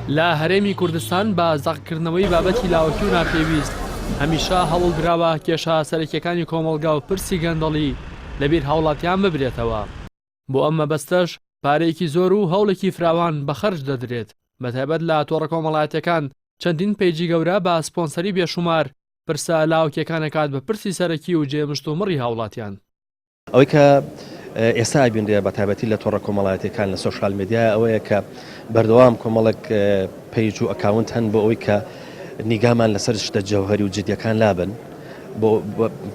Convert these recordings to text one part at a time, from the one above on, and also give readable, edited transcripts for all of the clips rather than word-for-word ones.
لە هەرێمی کوردستان بە زەقکردنەوەی بابەتی لاوەکی و ناپێویست هەمیشە هەوڵدراوە کێشە سەرەکیەکانی کۆمەڵگا و پرسی گەندەڵی لەبیر هاوڵاتیان ببرێتەوە. بۆ ئەم مەبەستەش پارەیەکی زۆر و هەوڵێکی فراوان بەخەرج دەدرێت بەتایبەت لە تۆڕە کۆمەڵایەتەکان چەندین پیجی گەورە بە سپۆنسەری بێشومار پرسە لاوکیەکانەکات بە پرسی سەرەکی و جێمشتومڕی هاوڵاتیان. ئەوەی کە ئێستا بینرێ بە تایبەتی لە تۆڕە کۆمەڵایەتەکان لە سۆشال میدیا ئەوەیە کە بەردەوام کۆمەڵێک پیج و ئەکاونت هەن بۆ ئەوەی کە نیگامان لەسەر شتە جەوهەری و جدیەکان لابن بۆ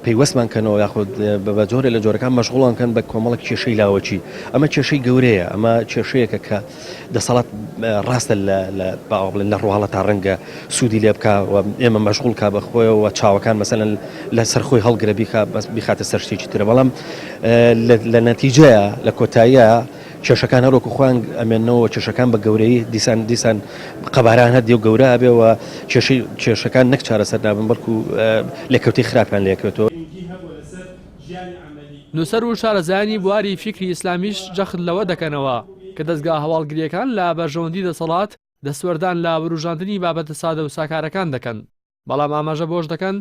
پەیوەستمان کەنەوە یاخود بە جۆرە لە جۆرەکان مەشغوڵان کەن بە کۆمەڵێک کێشەی لاوەچی. ئەمە کێشەی گەورەیە، ئەمە کێشەیەکە کە دەسەڵات ڕاستە لە ڕواڵە تا ڕەنگە سوودی لێ بکە و ئێمە مەشغوڵ کا بەخۆیەوە چاوەکان مەسەلەن لە سەرخۆی هەڵگرە بیخاتە سەر شتێکی ترە، بەڵام لە نەتیجەیە لە کۆتاییە کێشەکان هەروەکو خۆیان ئەمێنەوە کێشەکان بە گەورەی دیسان قەباران هەردی و گەورە بێەوە کێشەکان نەک چارەسەر نابن بەڵکو لێکەوتی خراپیان لێکرێتەوە. نووسەر و شارەزایانی بواری فیکری ئیسلامیش جەخت لەوە دەکەنەوە کە دەستگا هەواڵگریەکان لە بەرژەوەندی دەسەڵات دەسوەردان لە بروژاندنی بابەتە سادە و ساکارەکان دەکەن، بەڵام ئاماژە بۆش دەکەن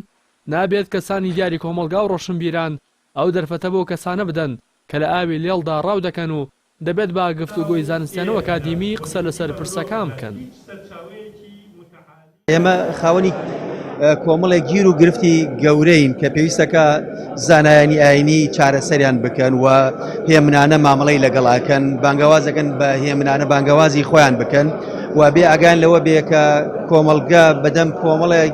نابێت کەسانی دیاری کۆمەڵگا و ڕۆشنبیران ئەو دەرفەتە بۆ کەسانە بدەن کە لە ئاوی لێڵدا ڕاو دەکەن و دەبێت با گفتوگۆی زانستیانە و ئەکادیمی قسە لەسەر پرسەکان بکەن. ئێمە خاوەنی کۆمەڵێک گیر و گرفتی گەورەین کە پێویستەکە زانایانی ئاینی چارەسەریان بکەن و هێمنانە مامەڵەی لەگەڵاکەن، بانگەوازەکەن بە هێمنانە بانگەوازی خۆیان بکەن و بێ ئاگان لەوە بێ کە کۆمەڵگا بەدەم کۆمەڵێک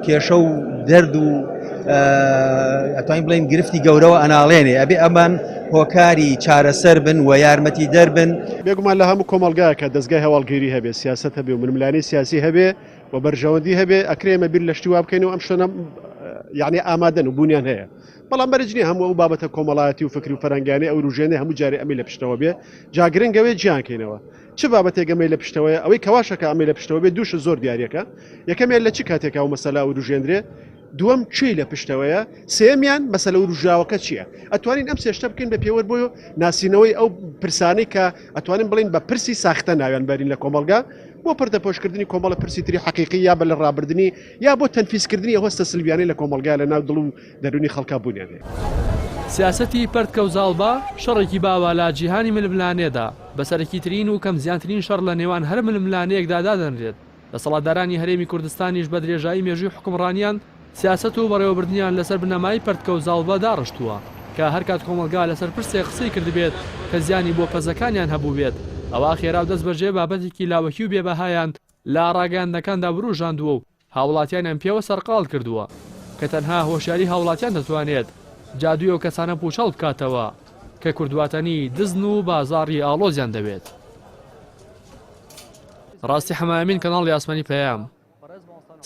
کێشە و دەرد و ئەتوانین بڵین گرفتی گەورەوە ئەناڵێنێ، ئەبێ ئەمان هۆکاری چارەسەر بن و یارمەتی دەربن. بێگومان لە هەموو کۆمەڵگایە کە دەستگای هەواڵگیری هەبێ، سیاست هەبێ و منملانی سیاسی هەبێ و بەرژەوەندی هەبێ ئەکرێمە بیر لە شتی وا بکەین و ئەم شتە یعنی ئامادەن و بوونیان هەیە، بەڵام بەرجنی هەموو ئەو بابەتە کۆمەڵایەتی و فکری و فەرەنگیانی ئەو روژێنێ هەموو جارێ ئەمەی لە پشتەوە بێ جاگرنگەوێ جیانکەینەوە چ بابەتێک ئەمەی لە پشتەوەیە ئەوەی کەواشەکە ئەمەی لە پشتەوە بێ دووش زۆر دیارەکە، یەکەمێن لە چ کاتێکا و مەسەلا و روژێندرێ، دووەم چی لە پشتەوەیە، سێمیان مەسەلە و ڕژاوەکە چییە. ئەتوانین ئەم سێشتە بکەین بە پێوە بۆ ناسینەوەی ئەو پرسانەی کە ئەتوانین بڵین بە پرسی ساختە ناویان بەرین لە کۆمەڵگا بۆ پردە پۆشکردنی کۆمەڵە پرسی تری حقیقی یا بە لە ڕابردننی یا بۆ تەنفیسکردنی هۆستە سلبیانی لە کۆمەڵگا لە ناو دڵ و دەرونی خەڵکا بوونیان هەیە. سیاسەتی پەردکە و زاڵبا شەڕێکی باوە لە جیهانی ململانێدا بەسەرەکی ترین و کەم زیانترین شەڕ لە نێوان هەر ململانەیەکدا دادەنرێت. دەسەڵاتدارانی هەرێمی کوردستانیش بە درێژایی مێژووی حکومڕانیان سیاست و بەڕێوەبردنیان لەسەر بنەمای پەردکە و زاڵبە داڕشتووە کە هەر کات کۆمەڵگا لەسەر پرسێ قسەی کردبێت کە زیانی بۆ پەزەکانیان هەبوو بێت ئەوە خێراو دەست بەجێ بابەتێکی لاوەکی و بێبەهایان لە ڕاگەاندنەکاندا بروژاندووە و هاوڵاتیانیان پێوە سەرقاڵ کردووە کە تەنها هۆشیاری هاوڵاتیان دەتوانێت جادوویە و کەسانە پوچەڵ بکاتەوە کە کوردواتەنی دزن و بازاڕی ئاڵۆزیان دەوێت. ڕاستی حەمامین کەناڵی ئاسمانی پەیام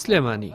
سلێمانی.